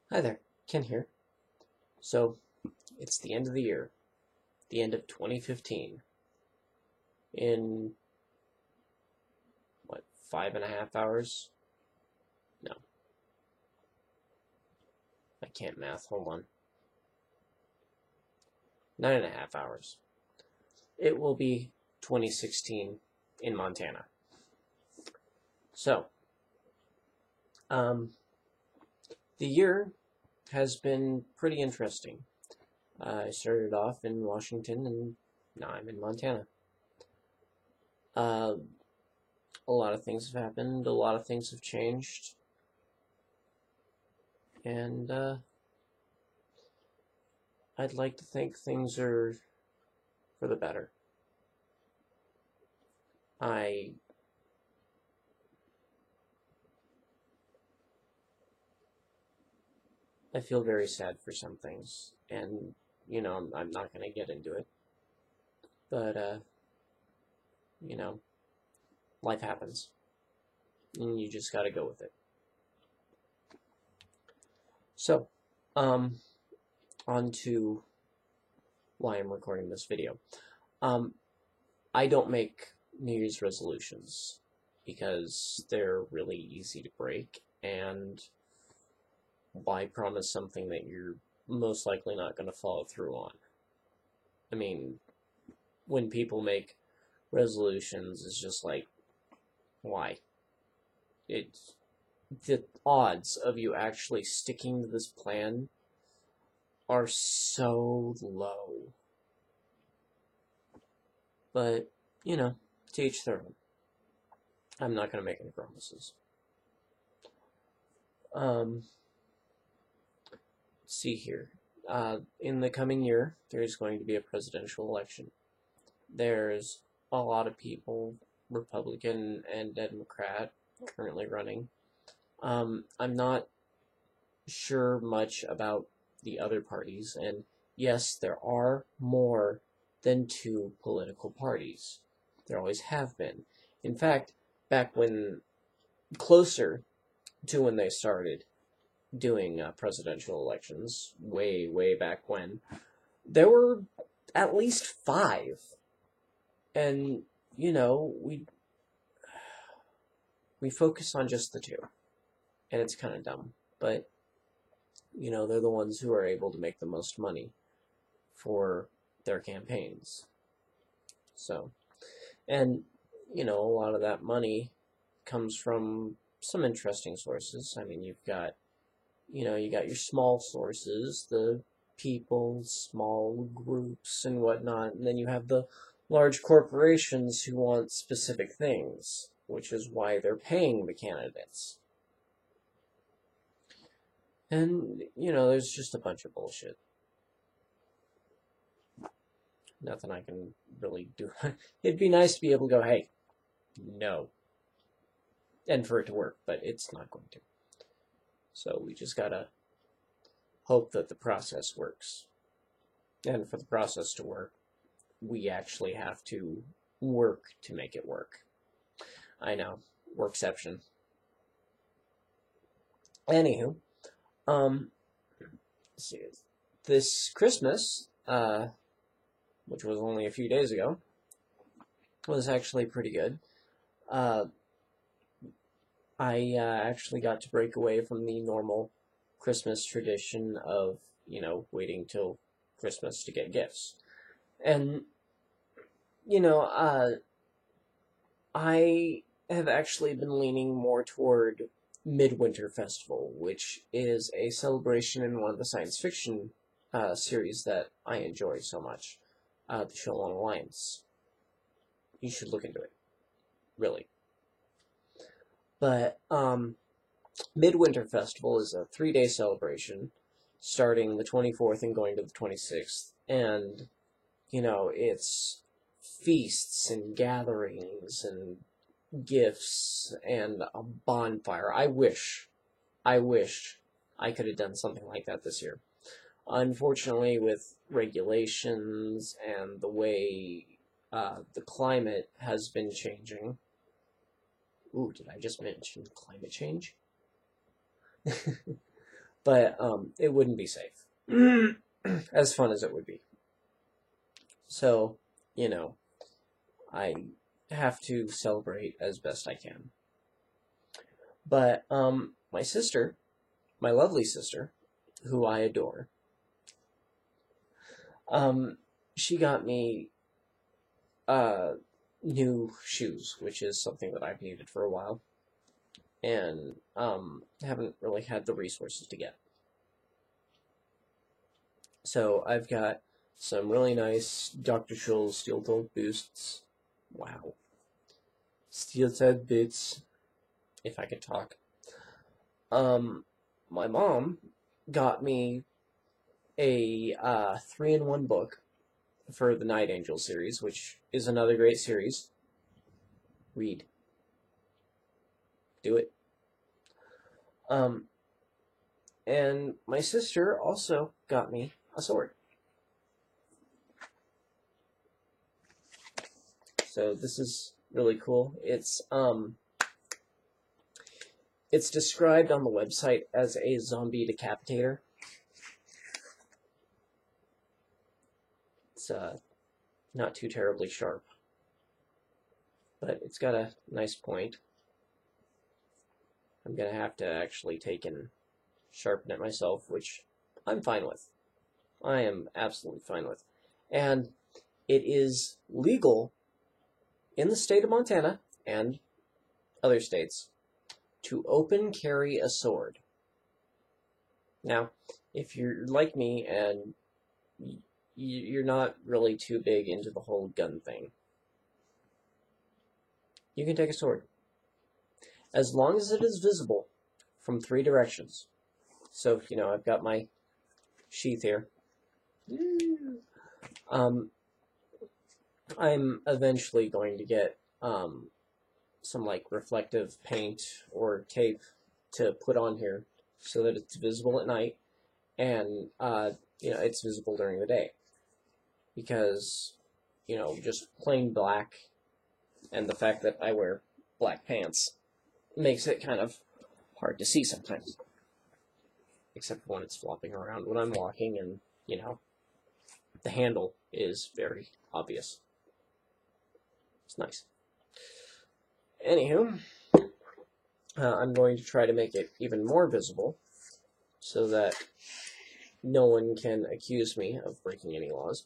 Hi there, Ken here. So, it's the end of the year, the end of 2015. In, what, 5.5 hours? No, I can't math, hold on. 9.5 hours. It will be 2016 in Montana. So, the year has been pretty interesting. I started off in Washington, and now I'm in Montana. A lot of things have happened, a lot of things have changed, and I'd like to think things are for the better. I feel very sad for some things, and I'm not going to get into it, but you know, life happens, and you just got to go with it. So, on to why I'm recording this video. I don't make New Year's resolutions because they're really easy to break, and why promise something that you're most likely not going to follow through on? I mean, when people make resolutions, it's just like, why? It's the odds of you actually sticking to this plan are so low. But, to each their own. I'm not going to make any promises. Let's see here. In the coming year, there's going to be a presidential election. There's a lot of people, Republican and Democrat, currently running. I'm not sure much about the other parties, and yes, there are more than two political parties. There always have been. In fact, back when, closer to when they started doing presidential elections, way back when, there were at least 5. And, we focus on just the 2. And it's kind of dumb. But, they're the ones who are able to make the most money for their campaigns. So, and, a lot of that money comes from some interesting sources. I mean, you've got, you got your small sources, the people, small groups and whatnot, and then you have the large corporations who want specific things, which is why they're paying the candidates. And, there's just a bunch of bullshit. Nothing I can really do. It'd be nice to be able to go, hey, no. And for it to work, but it's not going to. So we just gotta hope that the process works. And for the process to work, we actually have to work to make it work. I know, workception. Anywho, let's see, this Christmas, which was only a few days ago, was actually pretty good. I actually got to break away from the normal Christmas tradition of, waiting till Christmas to get gifts. And, I have actually been leaning more toward Midwinter Festival, which is a celebration in one of the science fiction series that I enjoy so much, the show on Alliance. You should look into it, really. But Midwinter Festival is a 3-day celebration, starting the 24th and going to the 26th, and it's feasts and gatherings and gifts and a bonfire. I wish I could have done something like that this year. Unfortunately, with regulations and the way the climate has been changing. Ooh, did I just mention climate change? but it wouldn't be safe. As fun as it would be. So, you know, I have to celebrate as best I can. But my sister, my lovely sister, who I adore, she got me new shoes, which is something that I've needed for a while, and haven't really had the resources to get. So I've got some really nice Dr. Scholl's steel-toed boosts. Wow. Steel-toed boots, if I could talk. My mom got me a 3-in-1 book for the Night Angel series, which is another great series. Read. Do it. And my sister also got me a sword. So this is really cool. It's described on the website as a zombie decapitator. It's not too terribly sharp, but it's got a nice point. I'm gonna have to actually take and sharpen it myself, which I'm fine with. I am absolutely fine with. And it is legal in the state of Montana and other states to open carry a sword. Now, if you're like me and you're not really too big into the whole gun thing, you can take a sword. As long as it is visible from 3 directions. So, you know, I've got my sheath here. I'm eventually going to get some like reflective paint or tape to put on here so that it's visible at night and you know, it's visible during the day, because you know, just plain black and the fact that I wear black pants makes it kind of hard to see sometimes, except for when it's flopping around when I'm walking and, you know, the handle is very obvious. It's nice. Anywho, I'm going to try to make it even more visible so that no one can accuse me of breaking any laws.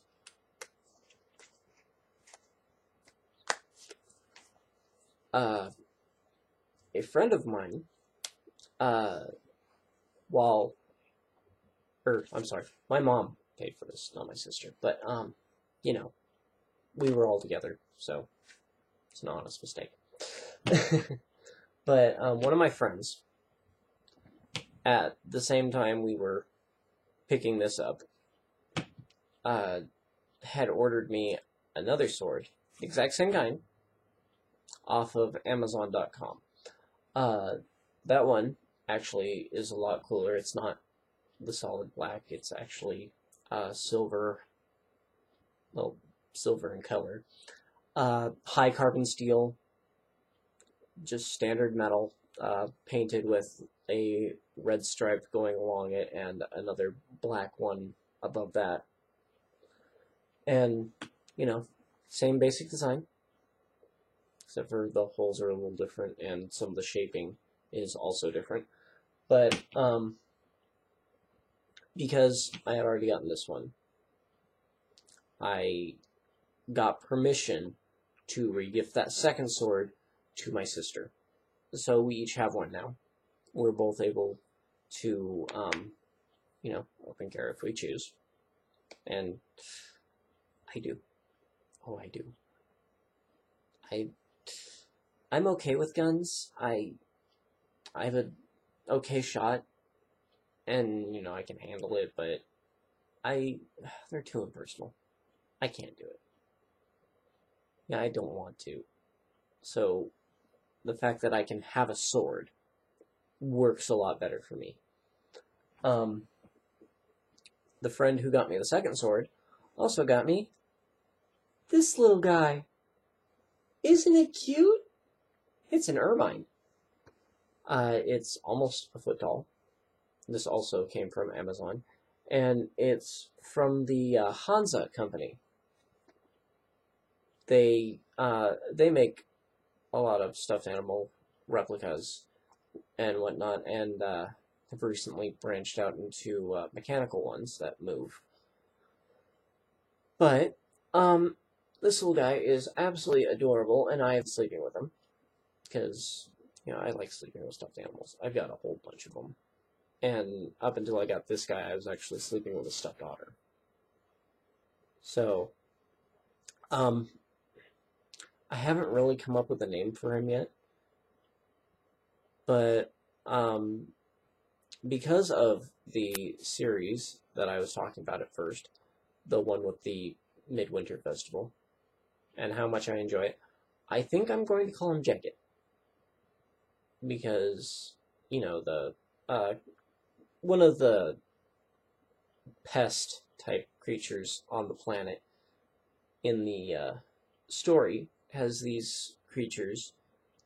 A friend of mine, I'm sorry, my mom paid for this, not my sister, but, you know, we were all together, so it's an honest mistake. But one of my friends, at the same time we were picking this up, had ordered me another sword, exact same kind, off of Amazon.com. That one actually is a lot cooler. It's not the solid black, it's actually silver, well, silver in color. High carbon steel, just standard metal, painted with a red stripe going along it and another black one above that. And, you know, same basic design, except for the holes are a little different and some of the shaping is also different. But, because I had already gotten this one, I got permission to regift that second sword to my sister. So we each have one now. We're both able to, you know, open carry if we choose. And I do. Oh, I do. I'm okay with guns. I have a okay shot, and, you know, I can handle it, but they're too impersonal. I can't do it. Yeah, I don't want to. So, the fact that I can have a sword works a lot better for me. The friend who got me the second sword also got me this little guy. Isn't it cute? It's an ermine. It's almost a foot tall. this also came from Amazon, and it's from the Hansa company. They make a lot of stuffed animal replicas and whatnot, and have recently branched out into mechanical ones that move. But this little guy is absolutely adorable, and I am sleeping with him because I like sleeping with stuffed animals. I've got a whole bunch of them, and up until I got this guy, I was actually sleeping with a stuffed otter. So, I haven't really come up with a name for him yet, but because of the series that I was talking about at first, the one with the Midwinter Festival, and how much I enjoy it, I think I'm going to call him Jacket. Because, the one of the pest type creatures on the planet in the story has these creatures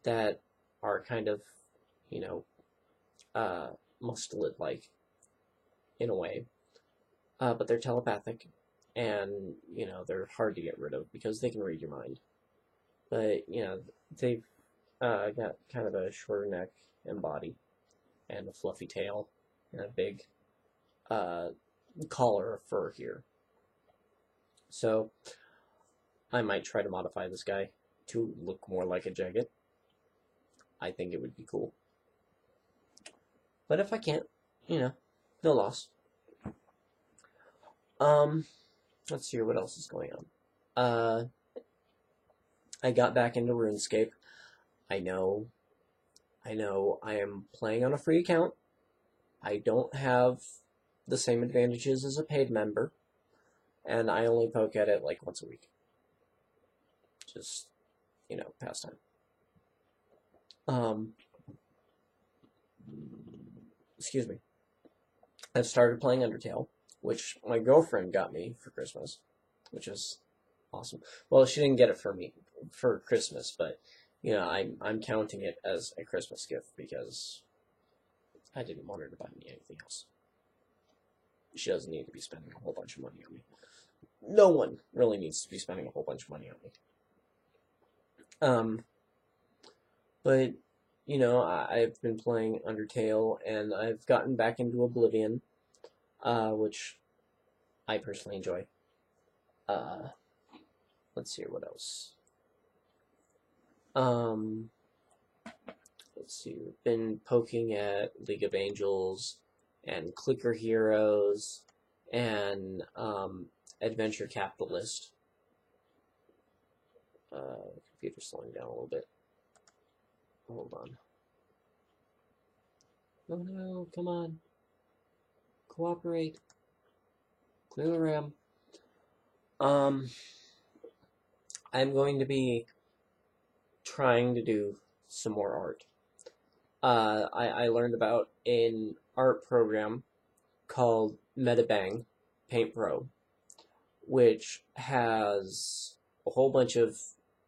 that are kind of, mustelid-like in a way, but they're telepathic, and they're hard to get rid of because they can read your mind. But they've got kind of a shorter neck and body, and a fluffy tail, and a big collar of fur here. So I might try to modify this guy to look more like a Jacket. I think it would be cool. But if I can't, no loss. Let's see what else is going on. I got back into RuneScape. I know, I am playing on a free account. I don't have the same advantages as a paid member, and I only poke at it like once a week. Just, pastime. Excuse me. I've started playing Undertale, which my girlfriend got me for Christmas, which is awesome. Well, she didn't get it for me for Christmas, but I'm counting it as a Christmas gift because I didn't want her to buy me anything else. She doesn't need to be spending a whole bunch of money on me. No one really needs to be spending a whole bunch of money on me. But I've been playing Undertale, and I've gotten back into Oblivion, which I personally enjoy. Let's see what else. Let's see, we've been poking at League of Angels, and Clicker Heroes, and Adventure Capitalist. Computer's slowing down a little bit. Hold on. Oh no, come on. Cooperate. Clear the RAM. I'm going to be trying to do some more art. I learned about an art program called Metabang Paint Pro, which has a whole bunch of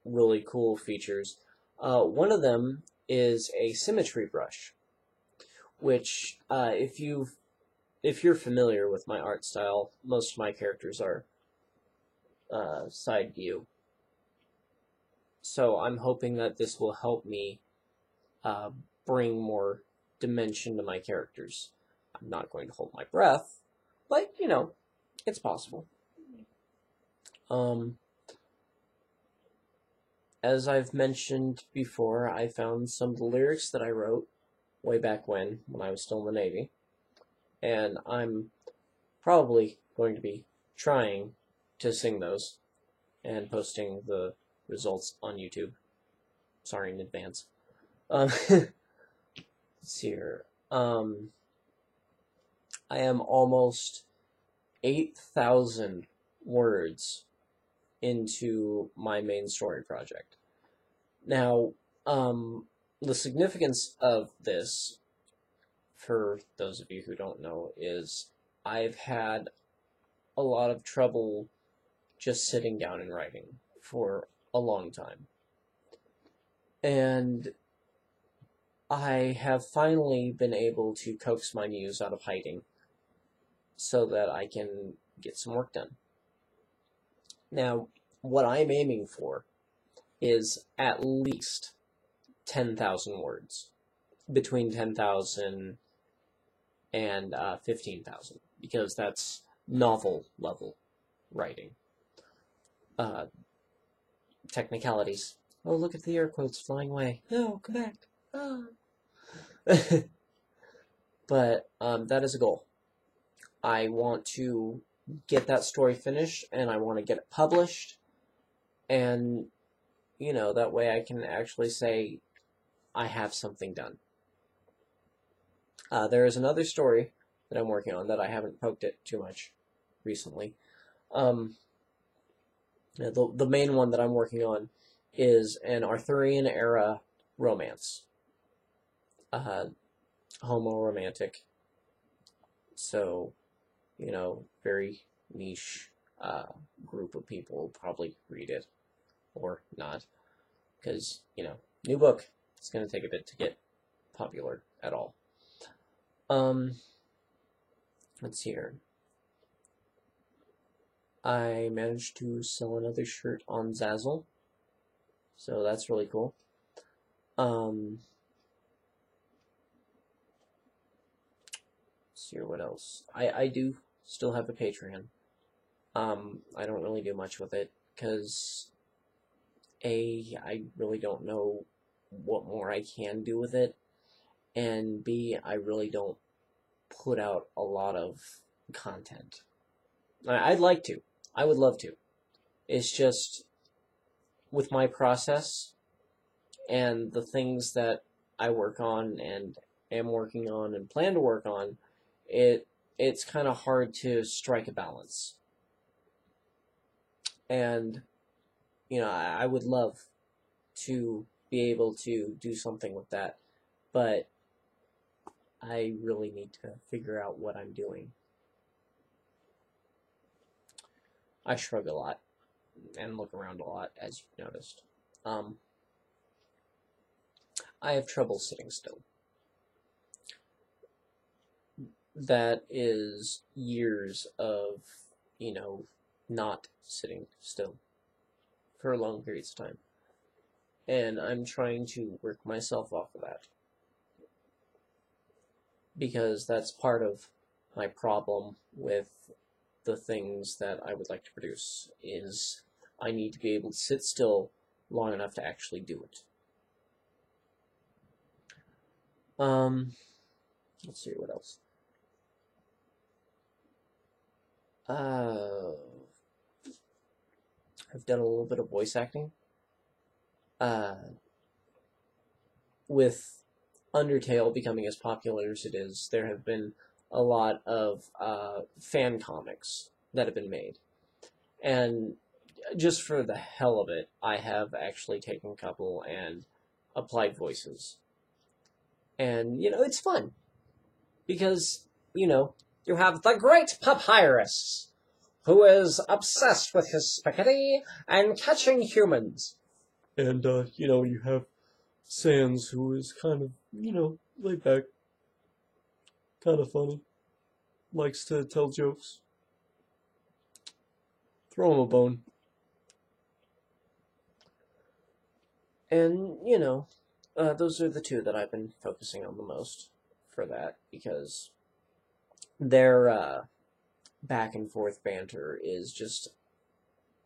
really cool features. One of them is a symmetry brush, which if you're familiar with my art style, most of my characters are side view. So I'm hoping that this will help me bring more dimension to my characters. I'm not going to hold my breath, but it's possible. As I've mentioned before, I found some of the lyrics that I wrote way back when I was still in the Navy, and I'm probably going to be trying to sing those and posting the results on YouTube. Sorry in advance. Let's see here. I am almost 8,000 words into my main story project. Now, the significance of this, for those of you who don't know, is I've had a lot of trouble just sitting down and writing for a long time. And I have finally been able to coax my muse out of hiding so that I can get some work done. Now, what I'm aiming for is at least 10,000 words, between 10,000 and 15,000, because that's novel level writing. Technicalities. Oh, look at the air quotes flying away. No, come back. Ah. But that is a goal. I want to get that story finished, and I want to get it published, and, that way I can actually say I have something done. There is another story that I'm working on that I haven't poked it too much recently. The main one that I'm working on is an Arthurian-era romance. Homo-romantic. So, very niche group of people will probably read it, or not, because, new book. It's going to take a bit to get popular at all. Let's see here. I managed to sell another shirt on Zazzle, so that's really cool. Let's see here, what else? I do still have a Patreon. I don't really do much with it, because A, I really don't know what more I can do with it, and B, I really don't put out a lot of content. I'd like to. I would love to. It's just, with my process and the things that I work on and am working on and plan to work on, it's kind of hard to strike a balance. And, I would love to be able to do something with that, but I really need to figure out what I'm doing. I shrug a lot and look around a lot, as you've noticed. I have trouble sitting still. That is years of, not sitting still for long periods of time. And I'm trying to work myself off of that, because that's part of my problem with the things that I would like to produce, is I need to be able to sit still long enough to actually do it. Let's see what else. I've done a little bit of voice acting. With Undertale becoming as popular as it is, there have been a lot of fan comics that have been made. And just for the hell of it, I have actually taken a couple and applied voices. And, it's fun. Because, you have the great Papyrus, who is obsessed with his spaghetti and catching humans. And, you have Sans, who is kind of, laid back, kind of funny, likes to tell jokes. Throw him a bone. And, those are the two that I've been focusing on the most for that, because their back and forth banter is just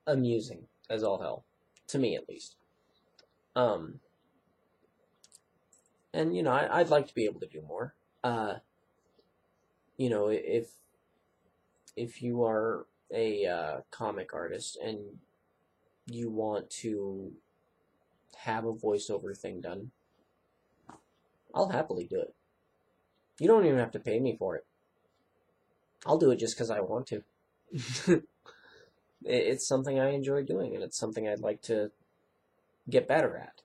amusing as all hell, to me at least. And, I'd like to be able to do more. If you are a comic artist and you want to have a voiceover thing done, I'll happily do it. You don't even have to pay me for it. I'll do it just because I want to. It's something I enjoy doing, and it's something I'd like to get better at.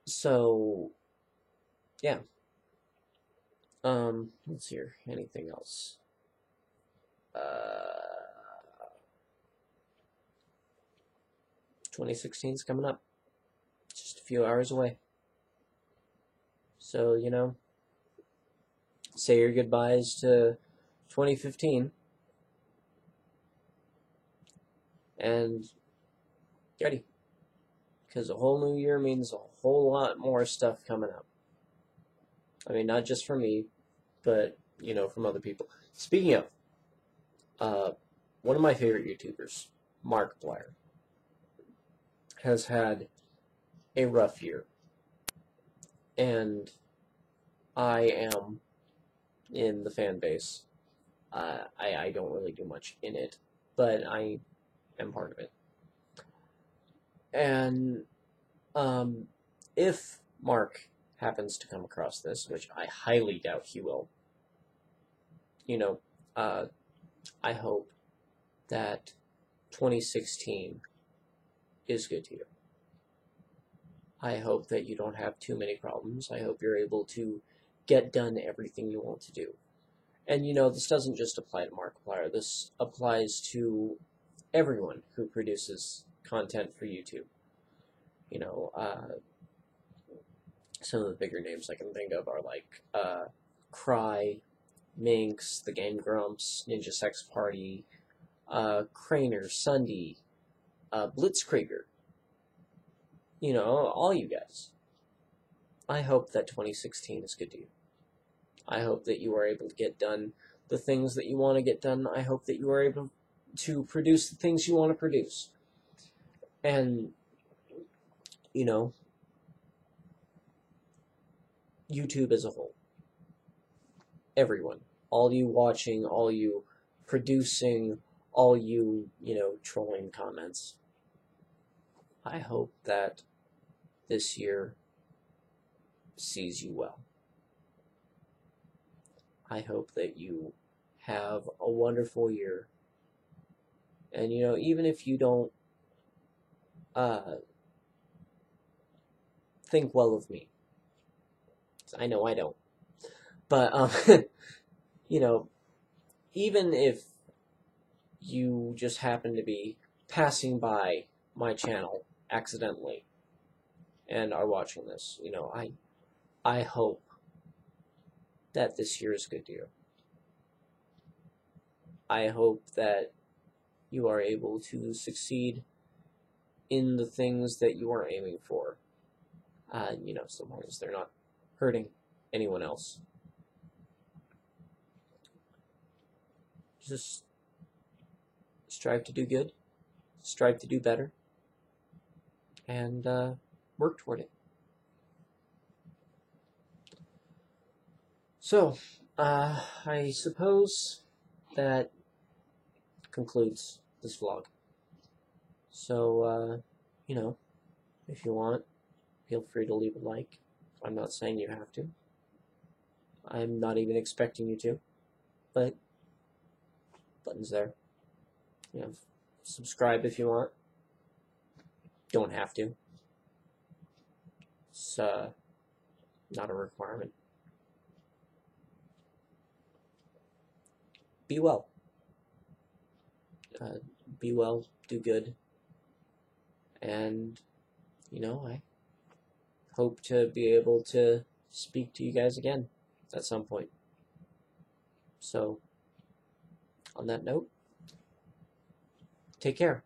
So, yeah. Let's see here. Anything else? 2016's coming up. Just a few hours away. So, say your goodbyes to 2015 and get ready. Because a whole new year means a whole lot more stuff coming up. I mean, not just for me, but, from other people. Speaking of, one of my favorite YouTubers, Markiplier, has had a rough year. And I am in the fan base. I don't really do much in it, but I am part of it. And if Mark happens to come across this, which I highly doubt he will, I hope that 2016 is good to you. I hope that you don't have too many problems. I hope you're able to get done everything you want to do. And this doesn't just apply to Markiplier. This applies to everyone who produces content for YouTube. Some of the bigger names I can think of are like Cry, Minx, The Game Grumps, Ninja Sex Party, Craner, Sunday, Blitzkrieger. All you guys. I hope that 2016 is good to you. I hope that you are able to get done the things that you want to get done. I hope that you are able to produce the things you want to produce. And, YouTube as a whole. Everyone. All you watching, all you producing, all you, trolling comments. I hope that this year sees you well. I hope that you have a wonderful year. And, even if you don't think well of me, I know I don't. But, even if you just happen to be passing by my channel accidentally and are watching this, I hope that this year is good to you. I hope that you are able to succeed in the things that you are aiming for. So long as they're not hurting anyone else. Just strive to do good, strive to do better, and work toward it. So, I suppose that concludes this vlog. So, if you want, feel free to leave a like. I'm not saying you have to. I'm not even expecting you to, but button's there. Subscribe if you want. Don't have to. It's not a requirement. Be well. Be well, do good, and I hope to be able to speak to you guys again at some point. So, on that note, take care.